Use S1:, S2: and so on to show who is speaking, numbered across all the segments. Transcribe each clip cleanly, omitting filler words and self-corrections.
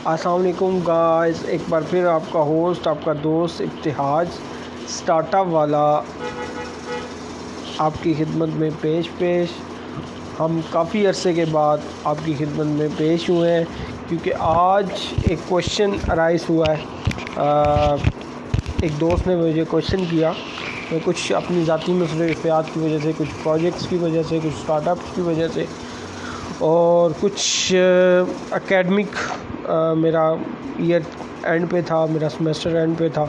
S1: अस्सलाम वालेकुम गाइस, एक बार फिर आपका होस्ट, आपका दोस्त इब्तिहाज स्टार्टअप वाला आपकी खिदमत में पेश। हम काफ़ी अरसे के बाद आपकी खिदमत में पेश हुए हैं क्योंकि आज एक क्वेश्चन अराइज़ हुआ है। एक दोस्त ने मुझे क्वेश्चन किया, मैं कुछ अपनी ज़ाती मसरूफियात की वजह से, कुछ प्रोजेक्ट्स की वजह से, कुछ स्टार्टअप्स की वजह से और कुछ एकेडमिक मेरा ईयर एंड पे था, मेरा सेमेस्टर एंड पे था,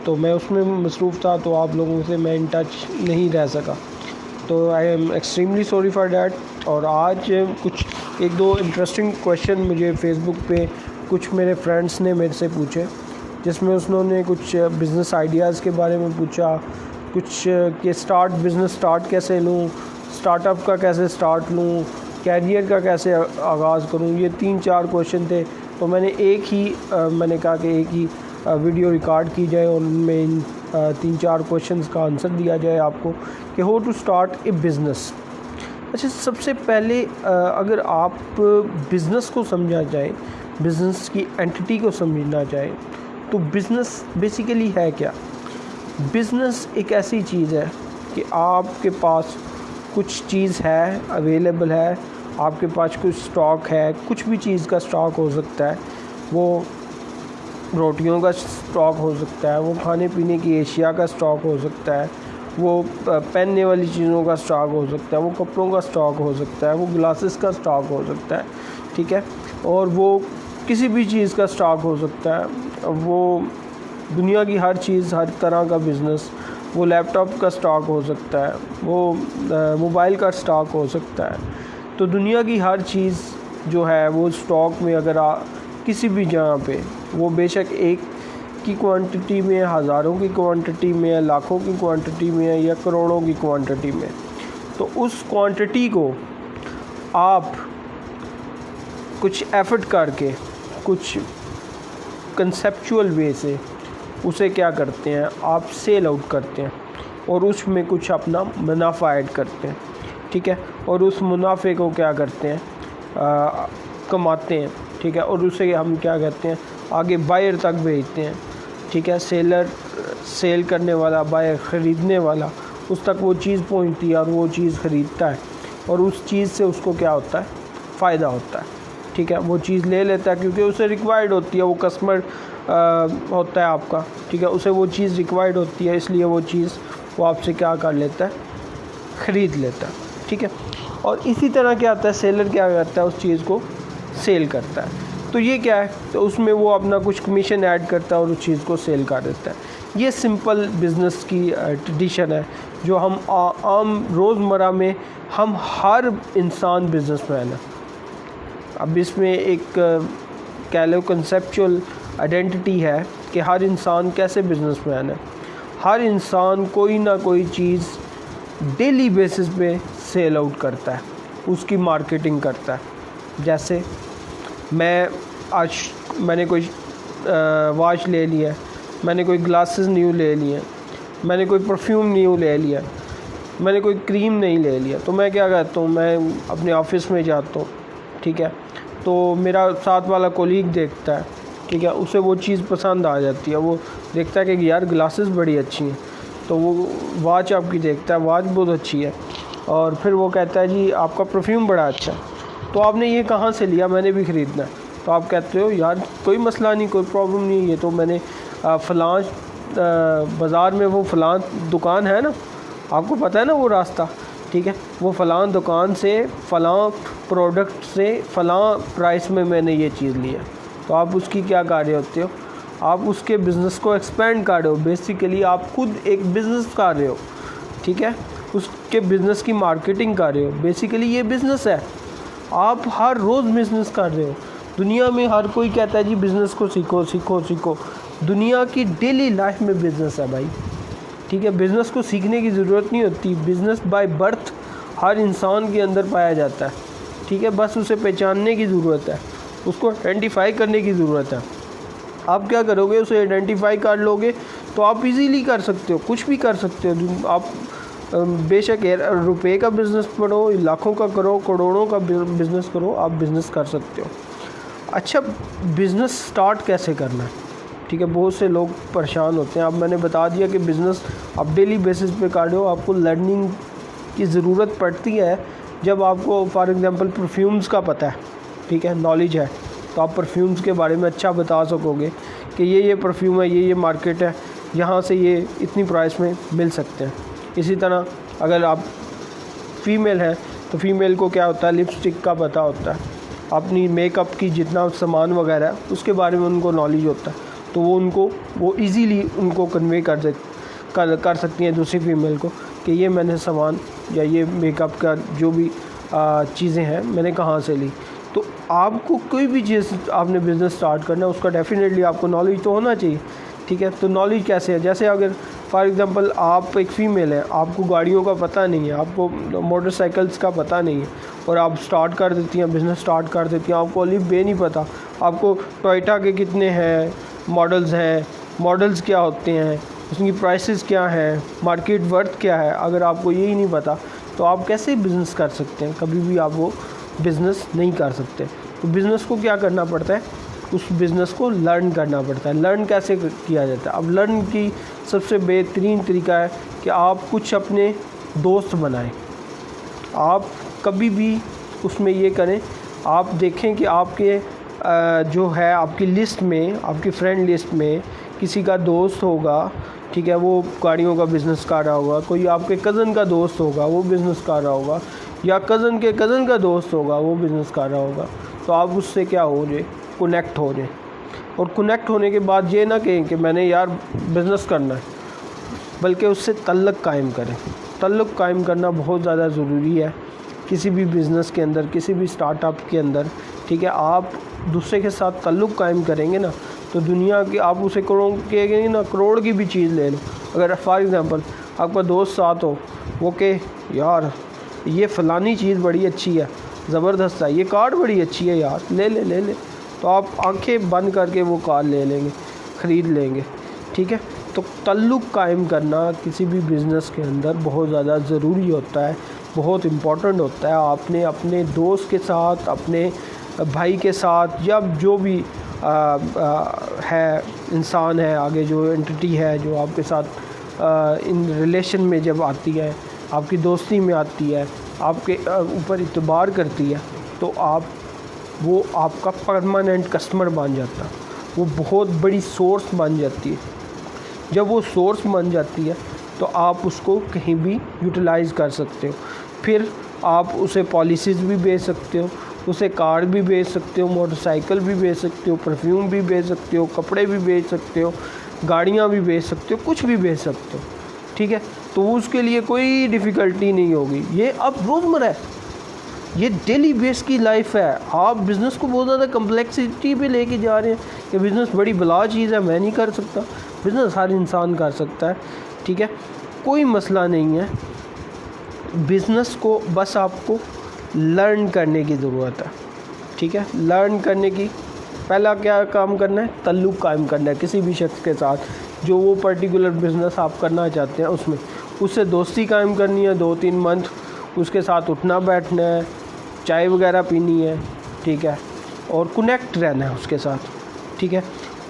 S1: तो मैं उसमें मसरूफ़ था, तो आप लोगों से मैं इन टच नहीं रह सका। तो I am extremely sorry for that. और आज कुछ एक दो इंटरेस्टिंग क्वेश्चन मुझे फ़ेसबुक पे कुछ मेरे फ्रेंड्स ने मेरे से पूछे, जिसमें उन्होंने कुछ बिज़नेस आइडियाज़ के बारे में पूछा, कुछ कि बिज़नेस स्टार्ट कैसे लूँ, स्टार्टअप का कैसे स्टार्ट लूँ, कैरियर का कैसे आगाज़ करूँ। ये 3-4 क्वेश्चन थे, तो मैंने कहा कि एक ही वीडियो रिकॉर्ड की जाए और उनमें इन 3-4 क्वेश्चंस का आंसर दिया जाए आपको कि how to start a business. अच्छा, सबसे पहले अगर आप बिज़नेस को समझा जाए, बिज़नेस की एंटिटी को समझना चाहे, तो बिज़नेस बेसिकली है क्या? बिज़नेस एक ऐसी चीज़ है कि आपके पास कुछ चीज़ है, अवेलेबल है, आपके पास कुछ स्टॉक है, कुछ भी चीज़ का स्टॉक हो सकता है, वो रोटियों का स्टॉक हो सकता है, वो खाने पीने की एशिया का स्टॉक हो सकता है, वो पहनने वाली चीज़ों का स्टॉक हो सकता है, वो कपड़ों का स्टॉक हो सकता है, वो ग्लासेस का स्टॉक हो सकता है, ठीक है, और वो किसी भी चीज़ का स्टॉक हो सकता है, वो दुनिया की हर चीज़, हर तरह का बिज़नेस, वो लैपटॉप का स्टॉक हो सकता है, वो मोबाइल का स्टॉक हो सकता है। तो दुनिया की हर चीज़ जो है वो स्टॉक में अगर किसी भी जगह पे, वो बेशक एक की क्वांटिटी में, हज़ारों की क्वांटिटी में है, लाखों की क्वांटिटी में है या करोड़ों की क्वांटिटी में, तो उस क्वांटिटी को आप कुछ एफर्ट करके, कुछ कंसेप्चुअल वे से उसे क्या करते हैं, आप सेल आउट करते हैं और उसमें कुछ अपना मुनाफा ऐड करते हैं, ठीक है, और उस मुनाफे को क्या करते हैं, कमाते हैं, ठीक है, और उसे हम क्या कहते हैं, आगे बायर तक भेजते हैं, ठीक है। सेल करने वाला, बायर ख़रीदने वाला, उस तक वो चीज़ पहुंचती है और वो चीज़ ख़रीदता है और उस चीज़ से उसको क्या होता है, फ़ायदा होता है, ठीक है। वो चीज़ ले लेता है क्योंकि उसे रिक्वायर्ड होती है, वो कस्टमर होता है आपका, ठीक है, उसे वो चीज़ रिक्वायर्ड होती है, इसलिए वो चीज़ वो आपसे क्या कर लेता है, ख़रीद लेता है, ठीक है। और इसी तरह क्या आता है, सेलर क्या करता है, उस चीज़ को सेल करता है। तो ये क्या है, तो उसमें वो अपना कुछ कमीशन ऐड करता है और उस चीज़ को सेल कर देता है। ये सिंपल बिज़नेस की ट्रेडिशन है जो हम आम रोज़मर्रा में, हम हर इंसान बिज़नेसमैन है। अब इसमें एक कह लो कंसेप्चुअल आइडेंटिटी है कि हर इंसान कैसे बिज़नेसमैन है। हर इंसान कोई ना कोई चीज़ डेली बेसिस पे सेल आउट करता है, उसकी मार्केटिंग करता है। जैसे मैंने कोई वॉच ले लिया, मैंने कोई ग्लासेस न्यू ले लिए, मैंने कोई परफ्यूम न्यू ले लिया, मैंने कोई क्रीम नहीं ले लिया, तो मैं क्या करता हूँ, मैं अपने ऑफिस में जाता हूँ, ठीक है, तो मेरा साथ वाला कोलीग देखता है, ठीक है, उसे वो चीज़ पसंद आ जाती है, वो देखता है कि यार ग्लासेस बड़ी अच्छी हैं, तो वो वॉच आपकी देखता है, वॉच बहुत अच्छी है, और फिर वो कहता है जी आपका परफ्यूम बड़ा अच्छा है, तो आपने ये कहाँ से लिया, मैंने भी ख़रीदना है। तो आप कहते हो यार कोई मसला नहीं, कोई प्रॉब्लम नहीं, ये तो मैंने फ़लाँ बाज़ार में वो फ़लाँ दुकान है ना, आपको पता है ना वो रास्ता, ठीक है, वो फ़लाँ दुकान से फ़लाँ प्रोडक्ट से फ़लाँ प्राइस में मैंने ये चीज़ लिया। तो आप उसकी क्या कर रहे होते हो, आप उसके बिज़नेस को एक्सपेंड कर रहे हो। बेसिकली आप खुद एक बिज़नेस कर रहे हो, ठीक है, उसके बिज़नेस की मार्केटिंग कर रहे हो। बेसिकली ये बिज़नेस है, आप हर रोज़ बिज़नेस कर रहे हो। दुनिया में हर कोई कहता है जी बिज़नेस को सीखो सीखो सीखो, दुनिया की डेली लाइफ में बिज़नेस है भाई, ठीक है। बिज़नेस को सीखने की ज़रूरत नहीं होती, बिज़नेस बाय बर्थ हर इंसान के अंदर पाया जाता है, ठीक है, बस उसे पहचानने की ज़रूरत है, उसको आइडेंटिफाई करने की ज़रूरत है। आप क्या करोगे, उसे आइडेंटिफाई कर लोगे तो आप इजीली कर सकते हो, कुछ भी कर सकते हो। आप बेशक रुपए का बिज़नेस करो, लाखों का करो, करोड़ों का बिज़नेस करो, आप बिज़नेस कर सकते हो। अच्छा, बिज़नेस स्टार्ट कैसे करना है, ठीक है। बहुत से लोग परेशान होते हैं। अब मैंने बता दिया कि बिज़नेस आप डेली बेसिस पे कर रहे हो, आपको लर्निंग की ज़रूरत पड़ती है। जब आपको फॉर एग्ज़ाम्पल परफ्यूम्स का पता है, ठीक है, नॉलेज है, तो आप परफ्यूम्स के बारे में अच्छा बता सकोगे कि ये परफ्यूम है, ये मार्केट है, यहाँ से ये इतनी प्राइस में मिल सकते हैं। इसी तरह अगर आप फ़ीमेल हैं तो फ़ीमेल को क्या होता है, लिपस्टिक का पता होता है, अपनी मेकअप की जितना सामान वगैरह है उसके बारे में उनको नॉलेज होता है, तो वो इजीली उनको कन्वे कर सकती हैं दूसरी फ़ीमेल को कि ये मैंने सामान या ये मेकअप का जो भी चीज़ें हैं मैंने कहाँ से ली। तो आपको कोई भी चीज़ आपने बिज़नेस स्टार्ट करना है उसका डेफिनेटली आपको नॉलेज तो होना चाहिए, ठीक है। तो नॉलेज कैसे है, जैसे अगर फॉर एग्ज़ाम्पल आप एक फ़ीमेल है, आपको गाड़ियों का पता नहीं है, आपको मोटरसाइकिल्स का पता नहीं है और आप स्टार्ट कर देती हैं, बिज़नेस स्टार्ट कर देती हैं, आपको अलिफ बे नहीं पता, आपको टोयोटा के कितने हैं मॉडल्स क्या होते हैं, उसकी प्राइसेस क्या हैं, मार्केट वर्थ क्या है, अगर आपको यही नहीं पता तो आप कैसे बिज़नेस कर सकते हैं, कभी भी आप वो बिज़नेस नहीं कर सकते। तो बिज़नेस को क्या करना पड़ता है, उस बिज़नेस को लर्न करना पड़ता है। लर्न कैसे किया जाता है, अब लर्न की सबसे बेहतरीन तरीका है कि आप कुछ अपने दोस्त बनाएं। आप कभी भी उसमें ये करें, आप देखें कि आपके जो है आपकी लिस्ट में, आपकी फ्रेंड लिस्ट में किसी का दोस्त होगा, ठीक है, वो गाड़ियों का बिज़नेस कर रहा होगा, कोई आपके कज़न का दोस्त होगा वो बिज़नेस कर रहा होगा, या कज़न के कज़न का दोस्त होगा वो बिज़नेस कर रहा होगा, तो आप उससे क्या हो जाए, कनेक्ट हो जाए। और कनेक्ट होने के बाद ये ना कहें कि मैंने यार बिज़नेस करना है, बल्कि उससे तल्लुक़ कायम करें। तल्लुक़ कायम करना बहुत ज़्यादा ज़रूरी है किसी भी बिज़नेस के अंदर, किसी भी स्टार्टअप के अंदर, ठीक है। आप दूसरे के साथ तल्लुक़ कायम करेंगे ना तो दुनिया की आप उसे कहेंगे ना, करोड़ की भी चीज़ ले लो। अगर फॉर एग्ज़ाम्पल आपका दोस्त साथ हो, वो के यार ये फ़लानी चीज़ बड़ी अच्छी है, ज़बरदस्त है, ये कार बड़ी अच्छी है यार, ले ले, तो आप आंखें बंद करके वो कार ले लेंगे, ख़रीद लेंगे, ठीक है। तो तल्लुक़ कायम करना किसी भी बिज़नेस के अंदर बहुत ज़्यादा ज़रूरी होता है, बहुत इम्पोर्टेंट होता है। आपने अपने दोस्त के साथ, अपने भाई के साथ, या जो भी है इंसान है आगे, जो एंटिटी है जो आपके साथ इन रिलेशन में जब आती है, आपकी दोस्ती में आती है, आपके ऊपर इत्बार करती है, तो वो आपका परमानेंट कस्टमर बन जाता है, वो बहुत बड़ी सोर्स बन जाती है। जब वो सोर्स बन जाती है तो आप उसको कहीं भी यूटिलाइज़ कर सकते हो। फिर आप उसे पॉलिसीज़ भी बेच सकते हो, उसे कार भी बेच सकते हो, मोटरसाइकिल भी बेच सकते हो, परफ्यूम भी बेच सकते हो, कपड़े भी बेच सकते हो, गाड़ियाँ भी बेच सकते हो, कुछ भी बेच सकते हो, ठीक है। तो उसके लिए कोई डिफ़िकल्टी नहीं होगी। ये अब रोज़मर्रा है, ये डेली बेस की लाइफ है। आप बिज़नेस को बहुत ज़्यादा कम्प्लेक्सिटी पे लेके जा रहे हैं कि बिज़नेस बड़ी बला चीज़ है, मैं नहीं कर सकता। बिज़नेस हर इंसान कर सकता है, ठीक है, कोई मसला नहीं है। बिज़नेस को बस आपको लर्न करने की ज़रूरत है, ठीक है। लर्न करने की पहला क्या काम करना है, तल्लुक़ कायम करना है किसी भी शख्स के साथ जो वो पर्टिकुलर बिज़नेस आप करना चाहते हैं उसमें, उससे दोस्ती कायम करनी है 2-3 मंथ, उसके साथ उठना बैठना है, चाय वगैरह पीनी है, ठीक है, और कनेक्ट रहना है उसके साथ, ठीक है।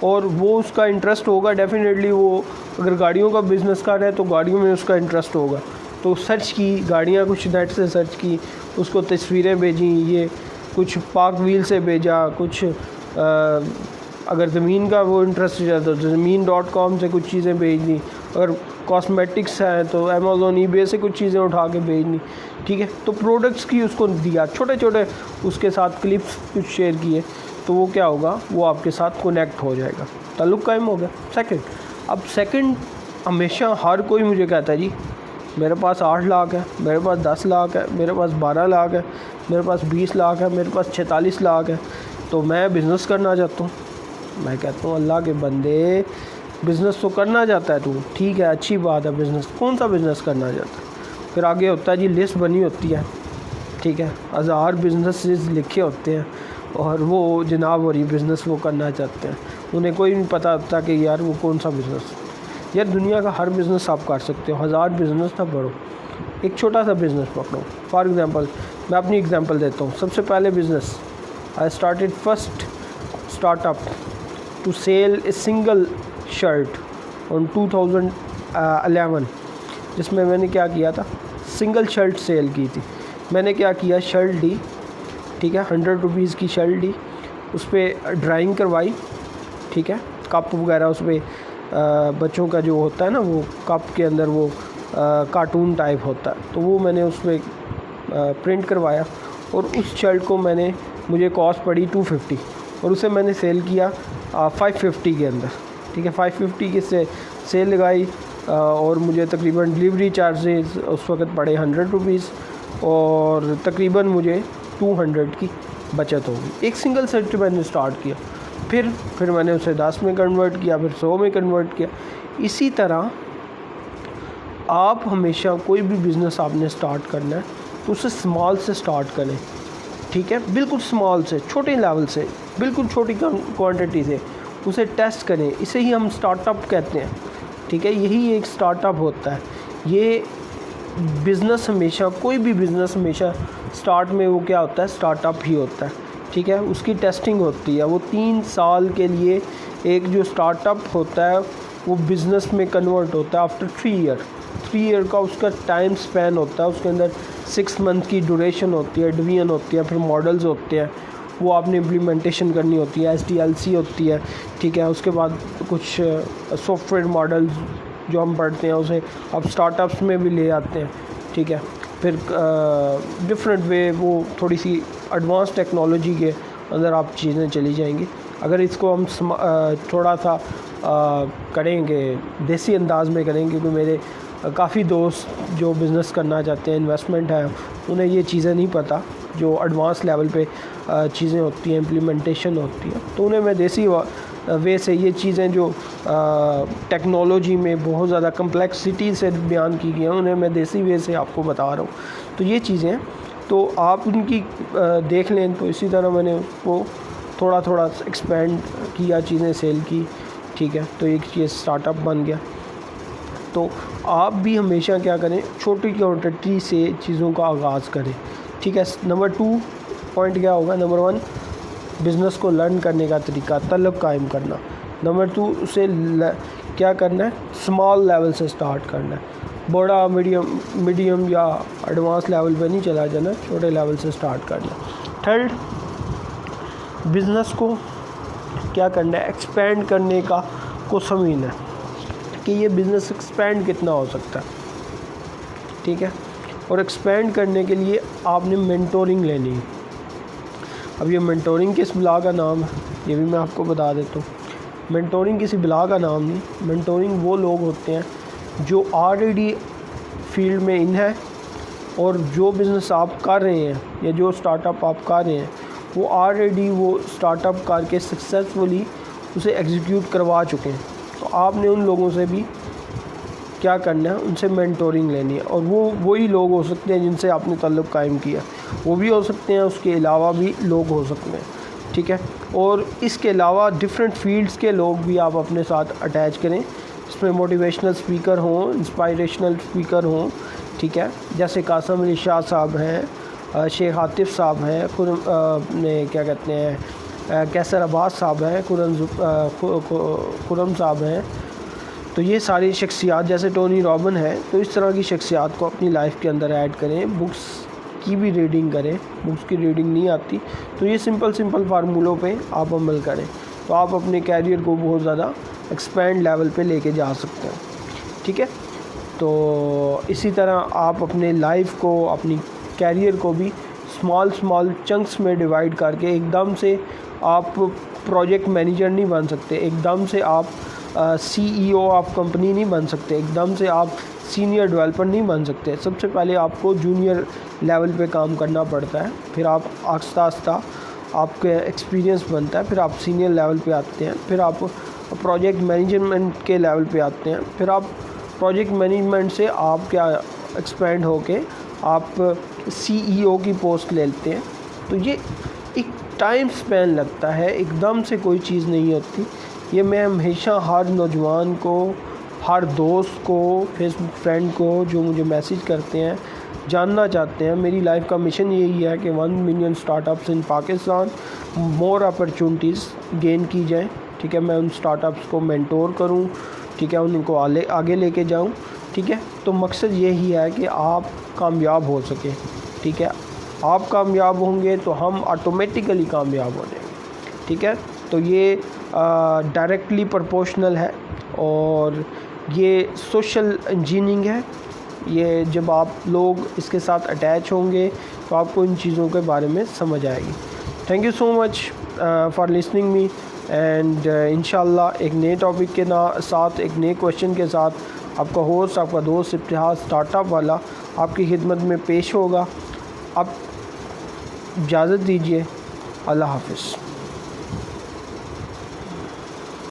S1: और वो उसका इंटरेस्ट होगा डेफिनेटली, वो अगर गाड़ियों का बिज़नेस कर रहा है तो गाड़ियों में उसका इंटरेस्ट होगा, तो सर्च की गाड़ियाँ, कुछ नेट से सर्च की, उसको तस्वीरें भेजी, ये कुछ पार्क व्हील से भेजा, कुछ अगर ज़मीन का वो इंटरेस्ट है तो ज़मीन.com से कुछ चीज़ें भेज दी, अगर कॉस्मेटिक्स हैं तो अमेज़ॉन ईबे से कुछ चीज़ें उठा के भेज दी, ठीक है। तो प्रोडक्ट्स की उसको दिया, छोटे छोटे उसके साथ क्लिप्स कुछ शेयर किए, तो वो क्या होगा, वो आपके साथ कनेक्ट हो जाएगा, ताल्लुक़ कायम हो गया। सेकंड हमेशा हर कोई मुझे कहता है जी मेरे पास 8 लाख है, मेरे पास 10 लाख है, मेरे पास 12 लाख है, मेरे पास 20 लाख है, मेरे पास 46 लाख है, तो मैं बिज़नेस करना चाहता हूँ। मैं कहता हूँ अल्लाह के बंदे, बिज़नेस तो करना चाहता है तू, ठीक है, अच्छी बात है, बिज़नेस कौन सा बिज़नेस करना चाहता है। फिर आगे होता है जी लिस्ट बनी होती है, ठीक है, 1000 बिज़नेसेस लिखे होते हैं और वो जनाब और ये बिज़नेस वो करना चाहते हैं, उन्हें कोई नहीं पता होता कि यार वो कौन सा बिज़नेस। यार दुनिया का हर बिज़नेस आप कर सकते हो, 1000 बिज़नेस ना पढ़ो, एक छोटा सा बिज़नेस पकड़ो। फॉर एग्ज़ाम्पल मैं अपनी एग्ज़ाम्पल देता हूँ। सबसे पहले business I started first startup to sell a single shirt on 2011, जिसमें मैंने क्या किया था, सिंगल शर्ट सेल की थी। मैंने क्या किया, शर्ट ली, ठीक है, 100 रुपीज़ की शर्ट ली, उस पर ड्राइंग करवाई, ठीक है, कप वगैरह उस पर बच्चों का जो होता है ना, वो कप के अंदर वो कार्टून टाइप होता है, तो वो मैंने उस पर प्रिंट करवाया और उस शर्ट को मुझे कॉस्ट पड़ी 250 और उसे मैंने सेल किया 550 के अंदर, ठीक है। 550 की सेल लगाई और मुझे तकरीबन डिलीवरी चार्जेस उस वक्त पड़े 100 रुपीज़ और तकरीबन मुझे 200 की बचत होगी। एक सिंगल सेट मैंने स्टार्ट किया, फिर मैंने उसे 10 में कन्वर्ट किया, फिर 100 में कन्वर्ट किया। इसी तरह आप हमेशा कोई भी बिज़नेस आपने स्टार्ट करना है तो उसे स्मॉल से स्टार्ट करें, ठीक है, बिल्कुल स्मॉल से, छोटे लेवल से, बिल्कुल छोटी क्वांटिटी से उसे टेस्ट करें। इसे ही हम स्टार्टअप कहते हैं, ठीक है, यही एक स्टार्टअप होता है। ये बिज़नेस हमेशा, कोई भी बिज़नेस हमेशा स्टार्ट में वो क्या होता है, स्टार्टअप ही होता है, ठीक है। उसकी टेस्टिंग होती है, वो 3 साल के लिए एक जो स्टार्टअप होता है वो बिज़नेस में कन्वर्ट होता है आफ्टर 3 ईयर का उसका टाइम स्पैन होता है। उसके अंदर 6 मंथ की ड्यूरेशन होती है, डिवीजन होती है, फिर मॉडल्स होते हैं, वो आपने इम्प्लीमेंटेशन करनी होती है, SDLC होती है, ठीक है। उसके बाद कुछ सॉफ्टवेयर मॉडल्स जो हम पढ़ते हैं उसे आप स्टार्टअप्स में भी ले आते हैं, ठीक है। फिर डिफरेंट वे, वो थोड़ी सी एडवांस टेक्नोलॉजी के अंदर आप चीज़ें चली जाएंगी। अगर इसको हम थोड़ा सा करेंगे, देसी अंदाज में करेंगे, क्योंकि मेरे काफ़ी दोस्त जो बिज़नेस करना चाहते हैं, इन्वेस्टमेंट है, उन्हें ये चीज़ें नहीं पता जो एडवांस लेवल पे चीज़ें होती हैं, इम्प्लीमेंटेशन होती है, तो उन्हें मैं देसी वे से ये चीज़ें जो टेक्नोलॉजी में बहुत ज़्यादा कम्प्लेक्सिटी से बयान की गई हैं, उन्हें मैं देसी वे से आपको बता रहा हूँ। तो ये चीज़ें तो आप उनकी देख लें। तो इसी तरह मैंने उसको थोड़ा थोड़ा एक्सपेंड किया, चीज़ें सेल की, ठीक है, तो एक ये स्टार्टअप बन गया। तो आप भी हमेशा क्या करें, छोटी क्वांटिटी से चीज़ों का आगाज़ करें, ठीक है। नंबर 2 पॉइंट क्या होगा, नंबर 1 बिज़नेस को लर्न करने का तरीका, तलब कायम करना। नंबर 2 उसे क्या करना है, स्मॉल लेवल से स्टार्ट करना है, बड़ा मीडियम या एडवांस लेवल पे नहीं चला जाना, छोटे लेवल से स्टार्ट करना। थर्ड, बिज़नेस को क्या करना है, एक्सपेंड करने को समझना है कि ये बिज़नेस एक्सपेंड कितना हो सकता है, ठीक है। और एक्सपेंड करने के लिए आपने मेंटोरिंग लेनी है। अब ये मेंटोरिंग किस बिला का नाम है ये भी मैं आपको बता देता हूँ। मेंटोरिंग किसी बिला का नाम नहीं, मेंटोरिंग वो लोग होते हैं जो ऑलरेडी फील्ड में इन है और जो बिज़नेस आप कर रहे हैं या जो स्टार्टअप आप कर रहे हैं वो ऑलरेडी वो स्टार्टअप करके सक्सेसफुली उसे एग्जीक्यूट करवा चुके हैं। तो आपने उन लोगों से भी क्या करना है, उनसे मेंटोरिंग लेनी है। और वो वही लोग हो सकते हैं जिनसे आपने ताल्लुक़ कायम किया, वो भी हो सकते हैं, उसके अलावा भी लोग हो सकते हैं, ठीक है। और इसके अलावा डिफरेंट फील्ड्स के लोग भी आप अपने साथ अटैच करें, इसमें मोटिवेशनल स्पीकर हों, इंस्पायरेशनल स्पीकर हों, ठीक है, जैसे कासिम अली शाह साहब हैं, शेख आतिफ़ साहब हैं, क्या कहते हैं, कैसर अब्बास साहब हैं, खुरम साहब हैं। तो ये सारी शख्सियात, जैसे टोनी रॉबिन है, तो इस तरह की शख्सियात को अपनी लाइफ के अंदर ऐड करें। बुक्स की भी रीडिंग करें, बुक्स की रीडिंग नहीं आती तो ये सिंपल फार्मूलों पे आप अमल करें, तो आप अपने कैरियर को बहुत ज़्यादा एक्सपेंड लेवल पे लेके जा सकते हैं, ठीक है। तो इसी तरह आप अपने लाइफ को, अपनी कैरियर को भी स्मॉल चंक्स में डिवाइड करके, एकदम से आप प्रोजेक्ट मैनेजर नहीं बन सकते, एकदम से आप CEO ऑफ कंपनी नहीं बन सकते, एकदम से आप सीनियर डेवलपर नहीं बन सकते। सबसे पहले आपको जूनियर लेवल पे काम करना पड़ता है, फिर आप आस्ता आस्ता आपका एक्सपीरियंस बनता है, फिर आप सीनियर लेवल पे आते हैं, फिर आप प्रोजेक्ट मैनेजमेंट के लेवल पे आते हैं, फिर आप प्रोजेक्ट मैनेजमेंट से आप क्या एक्सपेंड होके आप CEO की पोस्ट लेते हैं। तो ये एक टाइम स्पेन लगता है, एकदम से कोई चीज़ नहीं होती। ये मैं हमेशा हर नौजवान को, हर दोस्त को, फेसबुक फ्रेंड को जो मुझे मैसेज करते हैं, जानना चाहते हैं, मेरी लाइफ का मिशन यही है कि 1 मिलियन स्टार्टअप्स इन पाकिस्तान मोर अपॉर्चुनिटीज़ गेन की जाए, ठीक है। मैं उन स्टार्टअप्स को मेंटोर करूं, ठीक है, उनको आगे लेके जाऊं, ठीक है। तो मकसद यही है कि आप कामयाब हो सके, ठीक है। आप कामयाब होंगे तो हम ऑटोमेटिकली कामयाब हो जाएंगे, ठीक है। तो ये डायरेक्टली प्रोपोर्शनल है और ये सोशल इंजीनियरिंग है। ये जब आप लोग इसके साथ अटैच होंगे तो आपको इन चीज़ों के बारे में समझ आएगी। Thank you so much for listening me and इंशाल्लाह एक नए टॉपिक के साथ, एक नए क्वेश्चन के साथ आपका होस्ट, आपका दोस्त इब्तिहाज स्टार्टअप वाला आपकी खिदमत में पेश होगा। आप इजाज़त दीजिए। अल्लाह हाफ़िज़।